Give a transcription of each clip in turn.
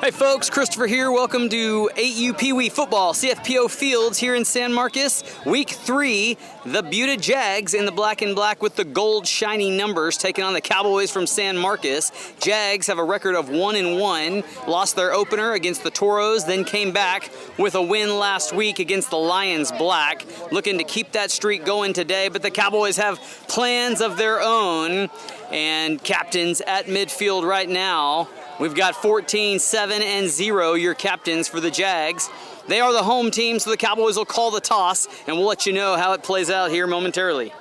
Hi folks, Christopher here. Welcome to 8U Pee Wee Football, CFPO Fields here in San Marcos. Week 3, the Buda Jags in the black and black with the gold shiny numbers taking on the Cowboys from San Marcos. Jags have a record of 1-1, lost their opener against the Toros, then came back with a win last week against the Lions Black. Looking to keep that streak going today, but the Cowboys have plans of their own and captains at midfield right now. We've got 14, 7, and 0, your captains for the Jags. They are the home team, so the Cowboys will call the toss, and we'll let you know how it plays out here momentarily.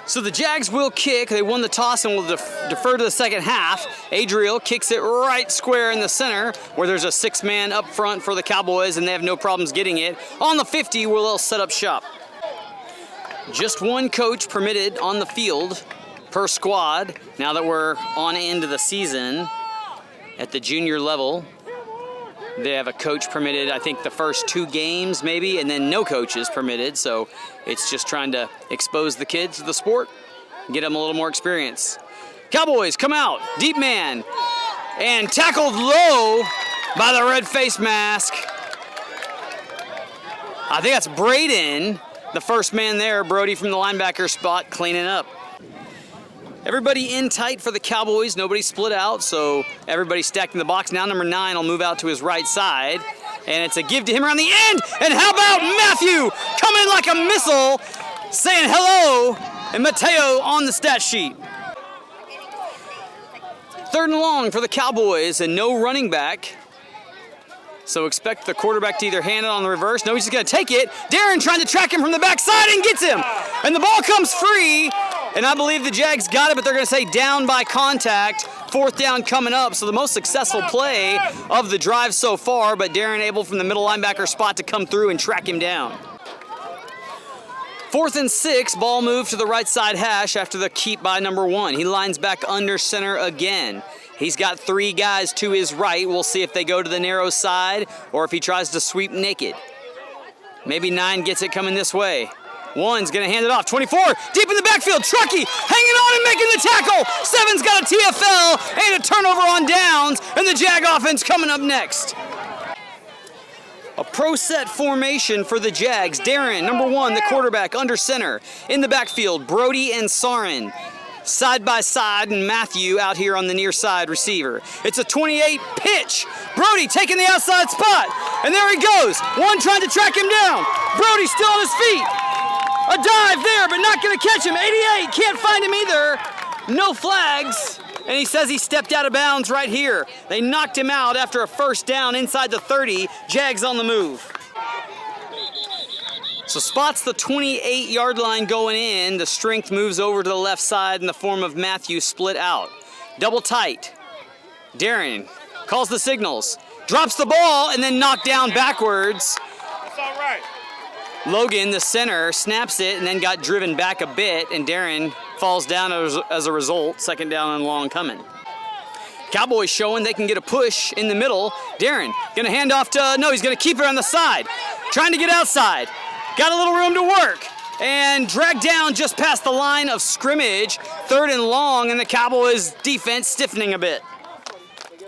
So the Jags will kick. They won the toss and will defer to the second half. Adriel kicks it right square in the center, where there's a 6-man up front for the Cowboys, and they have no problems getting it. On the 50, where they'll set up shop. Just one coach permitted on the field per squad, now that we're on into the season at the junior level. They have a coach permitted, I think, the first 2 games maybe, and then no coaches permitted, so it's just trying to expose the kids to the sport, get them a little more experience. Cowboys come out, deep man, and tackled low by the red face mask. I think that's Braden, the first man there, Brody from the linebacker spot, cleaning up. Everybody in tight for the Cowboys. Nobody split out, so everybody stacked in the box. Now number 9 will move out to his right side, and it's a give to him around the end. And how about Matthew coming like a missile, saying hello, and Mateo on the stat sheet. 3rd and long for the Cowboys, and no running back. So expect the quarterback to either hand it on the reverse. No, he's just going to take it. Darren trying to track him from the backside and gets him. And the ball comes free. And I believe the Jags got it, but they're going to say down by contact. 4th down coming up. So the most successful play of the drive so far, but Darren able from the middle linebacker spot to come through and track him down. 4th and 6, ball moved to the right side hash after the keep by number 1. He lines back under center again. He's got 3 guys to his right. We'll see if they go to the narrow side or if he tries to sweep naked. Maybe 9 gets it coming this way. 1's going to hand it off. 24, deep in the backfield. Truckee hanging on and making the tackle. 7's got a TFL and a turnover on downs, and the Jag offense coming up next. A pro set formation for the Jags. Darren, number 1, the quarterback, under center. In the backfield, Brody and Sarin. Side by side, and Matthew out here on the near side receiver. It's a 28 pitch. Brody taking the outside spot, and there he goes. 1 trying to track him down. Brody still on his feet. A dive there, but not going to catch him. 88, can't find him either. No flags, and he says he stepped out of bounds right here. They knocked him out after a 1st down inside the 30. Jags on the move. So spots the 28-yard line going in. The strength moves over to the left side in the form of Matthew split out. Double tight. Darren calls the signals. Drops the ball and then knocked down backwards. That's all right. Logan, the center, snaps it and then got driven back a bit, and Darren falls down as a result. 2nd down and long coming. Cowboys showing they can get a push in the middle. Darren going to hand off to, no, he's going to keep it on the side. Trying to get outside. Got a little room to work and dragged down just past the line of scrimmage. 3rd and long, and the Cowboys defense stiffening a bit.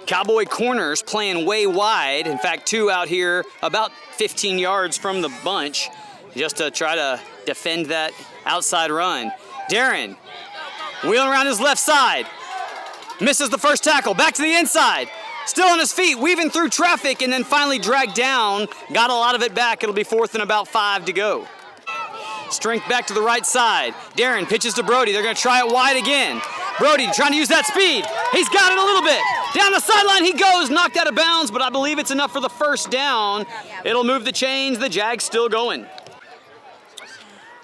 Cowboy corners playing way wide. In fact, 2 out here about 15 yards from the bunch just to try to defend that outside run. Darren wheeling around his left side. Misses the first tackle. Back to the inside. Still on his feet, weaving through traffic, and then finally dragged down. Got a lot of it back. It'll be 4th and about 5 to go. Strength back to the right side. Darren pitches to Brody. They're going to try it wide again. Brody trying to use that speed. He's got it a little bit. Down the sideline he goes, knocked out of bounds, but I believe it's enough for the 1st down. It'll move the chains. The Jags still going.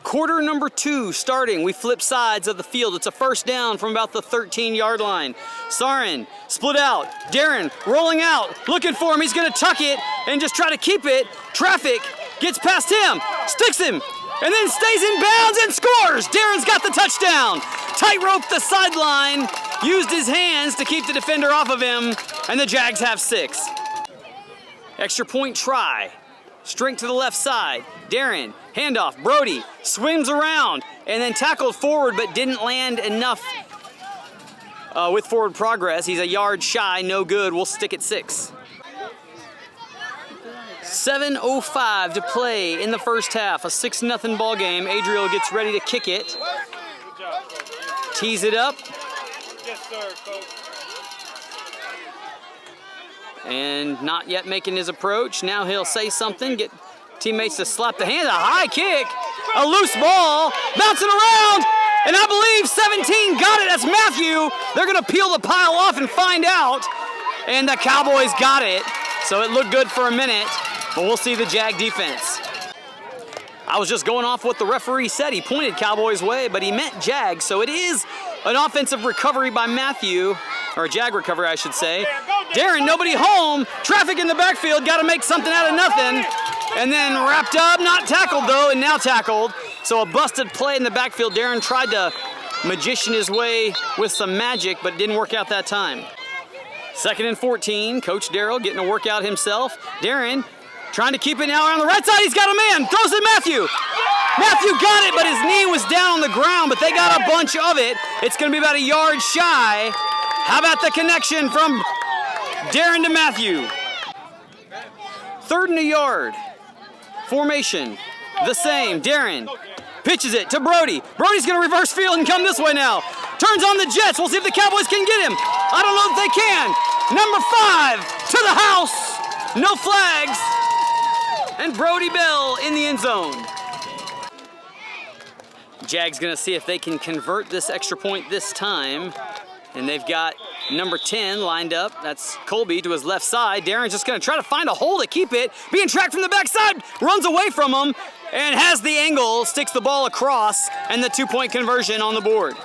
Quarter number 2 starting. We flip sides of the field. It's a 1st down from about the 13-yard line. Sarin split out. Darren rolling out, looking for him. He's going to tuck it and just try to keep it. Traffic gets past him, sticks him, and then stays in bounds and scores. Darren's got the touchdown. Tightrope the sideline, used his hands to keep the defender off of him, and the Jags have 6. Extra point try. Strength to the left side. Darren, handoff. Brody swims around and then tackled forward but didn't land enough with forward progress. He's a yard shy, no good. We'll stick at 6. 7:05 to play in the first half. A 6-0 ball game. Adriel gets ready to kick it. Tees it up. Yes, sir, coach. And not yet making his approach. Now he'll say something, get teammates to slap the hand. A high kick, a loose ball, bouncing around, and I believe 17 got it. That's Matthew. They're going to peel the pile off and find out. And the Cowboys got it. So it looked good for a minute, but we'll see the Jag defense. I was just going off what the referee said. He pointed Cowboys' way, but he meant Jag. So it is an offensive recovery by Matthew, or a Jag recovery, I should say. Darren, nobody home. Traffic in the backfield. Got to make something out of nothing. And then wrapped up, not tackled though, and now tackled. So a busted play in the backfield. Darren tried to magician his way with some magic, but didn't work out that time. 2nd and 14. Coach Darrell getting a workout himself. Darren trying to keep it now on the right side. He's got a man. Throws to Matthew. Matthew got it, but his knee was down on the ground, but they got a bunch of it. It's going to be about a yard shy. How about the connection from Darren to Matthew? 3rd and a yard. Formation, the same. Darren pitches it to Brody. Brody's going to reverse field and come this way now. Turns on the Jets. We'll see if the Cowboys can get him. I don't know if they can. Number 5 to the house. No flags. And Brody Bell in the end zone. Jags going to see if they can convert this extra point this time. And they've got number 10 lined up. That's Colby to his left side. Darren's just going to try to find a hole to keep it. Being tracked from the backside, runs away from him, and has the angle, sticks the ball across, and the 2-point conversion on the board.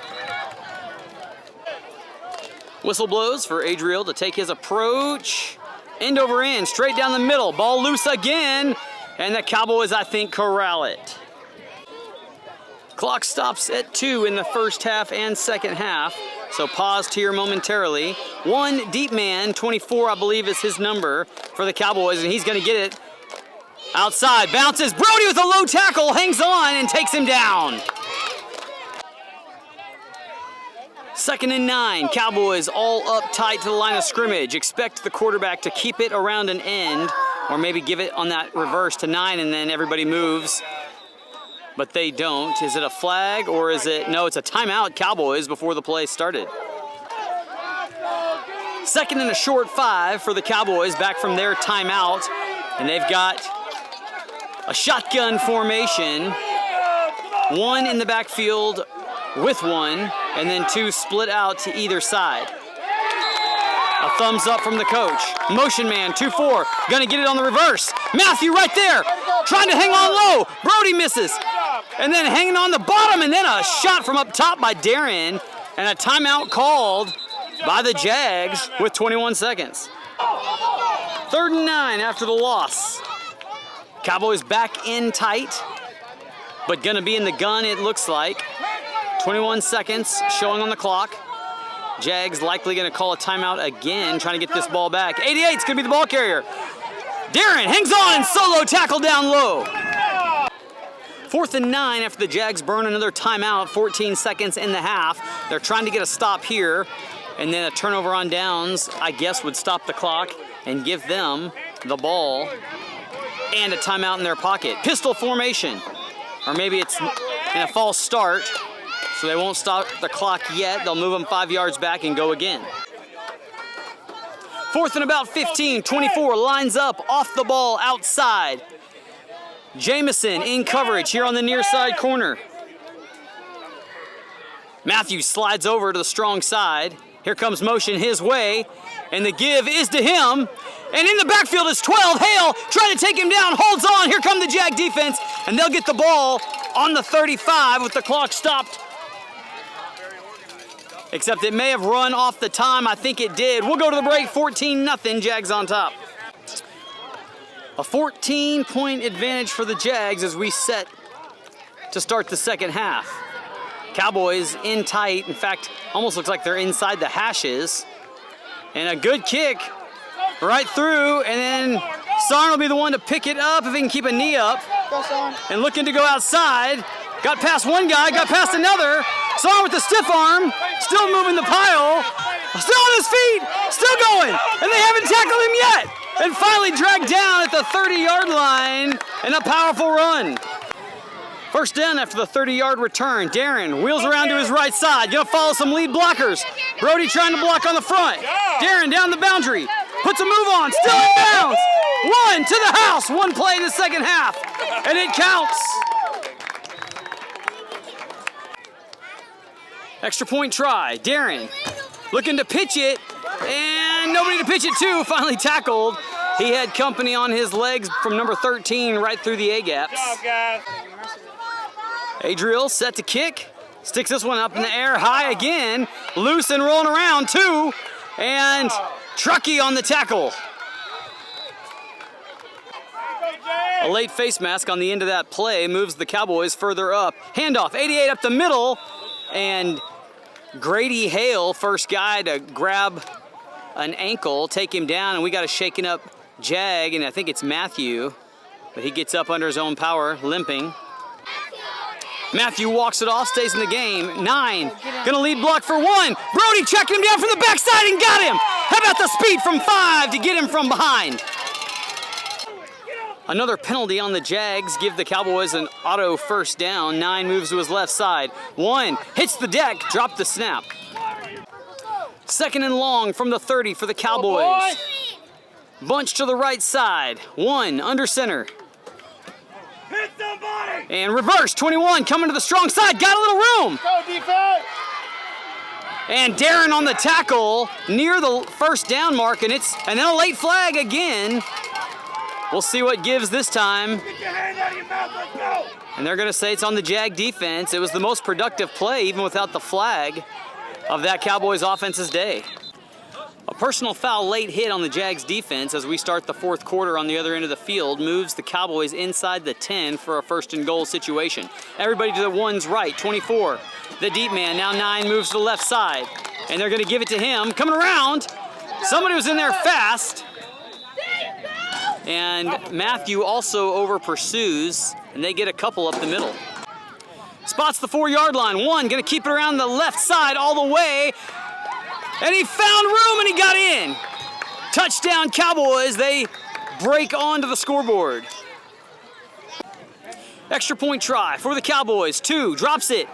Whistle blows for Adriel to take his approach. End over end, straight down the middle. Ball loose again, and the Cowboys, I think, corral it. Clock stops at 2 in the first half and second half, so paused here momentarily. One deep man, 24 I believe is his number for the Cowboys, and he's going to get it outside. Bounces, Brody with a low tackle, hangs on and takes him down. 2nd and 9, Cowboys all up tight to the line of scrimmage. Expect the quarterback to keep it around an end, or maybe give it on that reverse to 9 and then everybody moves. But they don't. Is it a flag or is it? No, it's a timeout, Cowboys, before the play started. 2nd and a short 5 for the Cowboys back from their timeout. And they've got a shotgun formation. 1 in the backfield with 1, and then 2 split out to either side. A thumbs up from the coach. Motion man, 2-4. Gonna get it on the reverse. Matthew right there, trying to hang on low. Brody misses. And then hanging on the bottom, and then a shot from up top by Darren, and a timeout called by the Jags with 21 seconds. 3rd and 9 after the loss. Cowboys back in tight, but gonna be in the gun, it looks like. 21 seconds showing on the clock. Jags likely gonna call a timeout again, trying to get this ball back. 88's gonna be the ball carrier. Darren hangs on, solo tackle down low. 4th and 9 after the Jags burn another timeout, 14 seconds in the half. They're trying to get a stop here, and then a turnover on downs, I guess, would stop the clock and give them the ball and a timeout in their pocket. Pistol formation, or maybe it's in a false start, so they won't stop the clock yet. They'll move them 5 yards back and go again. 4th and about 15, 24 lines up off the ball outside. Jamison in coverage here on the near side corner. Matthews slides over to the strong side. Here comes motion his way, and the give is to him. And in the backfield is 12. Hale trying to take him down, holds on. Here come the Jag defense, and they'll get the ball on the 35 with the clock stopped. Except it may have run off the time. I think it did. We'll go to the break. 14-0, Jags on top. A 14-point advantage for the Jags as we set to start the second half. Cowboys in tight. In fact, almost looks like they're inside the hashes. And a good kick right through, and then Sarn will be the one to pick it up if he can keep a knee up. And looking to go outside. Got past one guy, got past another, Saw with the stiff arm, still moving the pile, still on his feet, still going, and they haven't tackled him yet. And finally dragged down at the 30-yard line and a powerful run. First down after the 30-yard return. Darren wheels around to his right side. Gonna follow some lead blockers. Brody trying to block on the front. Darren down the boundary. Puts a move on. Still in bounds. One to the house. One play in the second half. And it counts. Extra point try. Darren looking to pitch it. And nobody to pitch it to. Finally tackled. He had company on his legs from number 13 right through the A-gaps. Good job, guys. Adriel set to kick. Sticks this one up in the air high again. Loose and rolling around too. And Truckee on the tackle. A late face mask on the end of that play moves the Cowboys further up. Handoff, 88 up the middle. And Grady Hale, first guy to grab an ankle, take him down, and we got a shaken up Jag, and I think it's Matthew, but he gets up under his own power, limping. Matthew walks it off, stays in the game. 9, gonna lead block for 1. Brody checking him down from the backside and got him. How about the speed from 5 to get him from behind? Another penalty on the Jags, give the Cowboys an auto first down. 9 moves to his left side. 1 hits the deck, drop the snap. Second and long from the 30 for the Cowboys. Bunch to the right side. 1 under center. Hit somebody! And reverse, 21 coming to the strong side. Got a little room. Go defense! And Darren on the tackle near the first down mark, and then a late flag again. We'll see what gives this time. Get your hand out of your mouth, let's go! And they're gonna say it's on the Jag defense. It was the most productive play, even without the flag, of that Cowboys offense's day. A personal foul late hit on the Jags defense as we start the fourth quarter on the other end of the field moves the Cowboys inside the 10 for a first and goal situation. Everybody to the one's right, 24. The deep man, now 9 moves to the left side. And they're gonna give it to him. Coming around, somebody was in there fast. And Matthew also over pursues, and they get a couple up the middle. Spots the 4-yard line. 1 gonna keep it around the left side all the way. And he found room and he got in. Touchdown Cowboys, they break onto the scoreboard. Extra point try for the Cowboys. 2, drops it.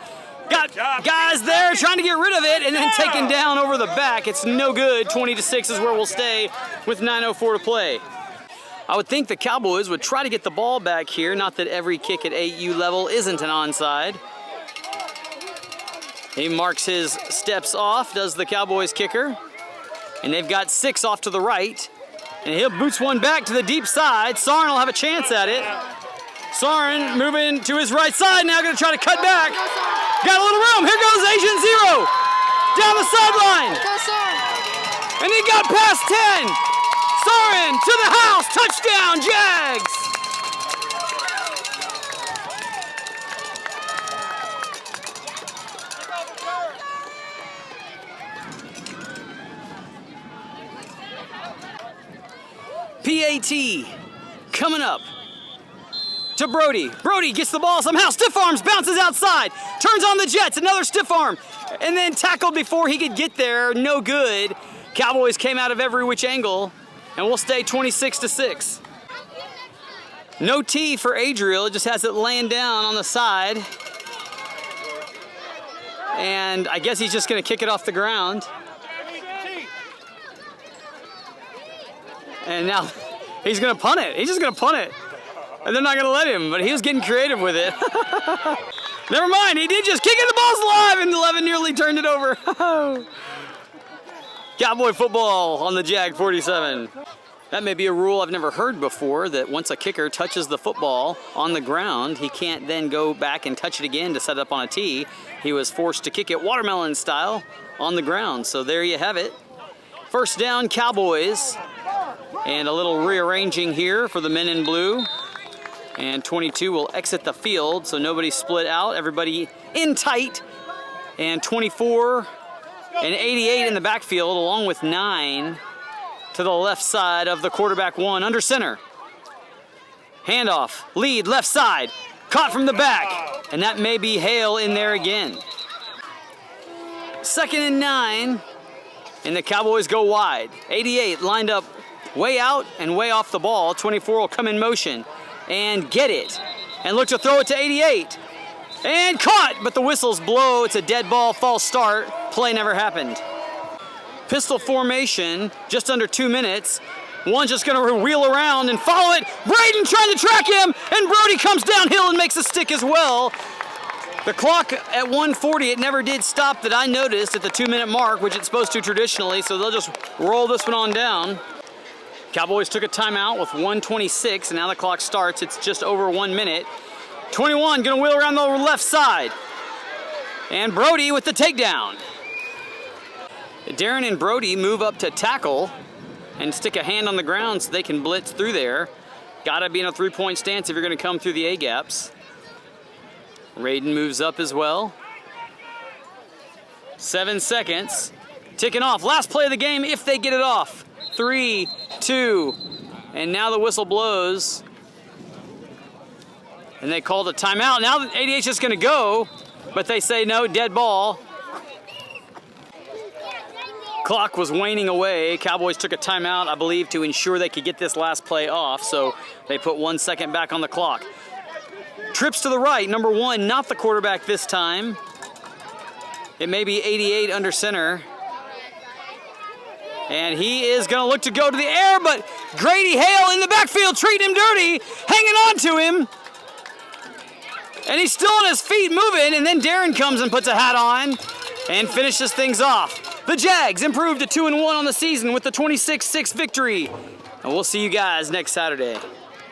Got guys there trying to get rid of it and then taken down over the back. It's no good. 20-6 is where we'll stay with 9:04 to play. I would think the Cowboys would try to get the ball back here, not that every kick at 8U level isn't an onside. He marks his steps off, does the Cowboys kicker. And they've got 6 off to the right. And he'll boots one back to the deep side. Sarn will have a chance at it. Sarn moving to his right side, now gonna try to cut back. Got a little room, here goes Asian Zero. Down the sideline. And he got past 10. Soren to the house, touchdown, Jags! PAT coming up to Brody. Brody gets the ball somehow, stiff arms, bounces outside, turns on the Jets, another stiff arm, and then tackled before he could get there, no good. Cowboys came out of every which angle. And we'll stay 26-6. No T for Adriel, just has it laying down on the side. And I guess he's just gonna kick it off the ground. And now he's gonna punt it. He's just gonna punt it. And they're not gonna let him, but he was getting creative with it. Never mind, he did just kick it, the ball's alive, and 11 nearly turned it over. Cowboy football on the Jag 47. That may be a rule I've never heard before, that once a kicker touches the football on the ground, he can't then go back and touch it again to set it up on a tee. He was forced to kick it watermelon style on the ground. So there you have it. First down, Cowboys. And a little rearranging here for the men in blue. And 22 will exit the field, so nobody split out. Everybody in tight. And 24 and 88 in the backfield, along with 9 to the left side of the quarterback 1 under center. Handoff, lead, left side, caught from the back, and that may be Hale in there again. 2nd and 9, and the Cowboys go wide. 88 lined up way out and way off the ball. 24 will come in motion and get it, and look to throw it to 88. And caught, but the whistles blow. It's a dead ball, false start. Play never happened. Pistol formation, just under 2 minutes. One's just gonna wheel around and follow it. Braden trying to track him, and Brody comes downhill and makes a stick as well. The clock at 1:40, it never did stop that I noticed at the 2-minute mark, which it's supposed to traditionally, so they'll just roll this one on down. Cowboys took a timeout with 1:26, and now the clock starts. It's just over 1 minute. 21 gonna wheel around the left side. And Brody with the takedown. Darren and Brody move up to tackle and stick a hand on the ground so they can blitz through there. Gotta be in a 3-point stance if you're gonna come through the A-gaps. Raiden moves up as well. 7 seconds. Ticking off. Last play of the game if they get it off. 3, 2, and now the whistle blows. And they called a timeout. Now the 88's just gonna go, but they say no, dead ball. Clock was waning away. Cowboys took a timeout, I believe, to ensure they could get this last play off, so they put 1 second back on the clock. Trips to the right, number 1, not the quarterback this time. It may be 88 under center. And he is gonna look to go to the air, but Grady Hale in the backfield treating him dirty, hanging on to him. And he's still on his feet moving, and then Darren comes and puts a hat on and finishes things off. The Jags improved to 2-1 on the season with the 26-6 victory. And we'll see you guys next Saturday.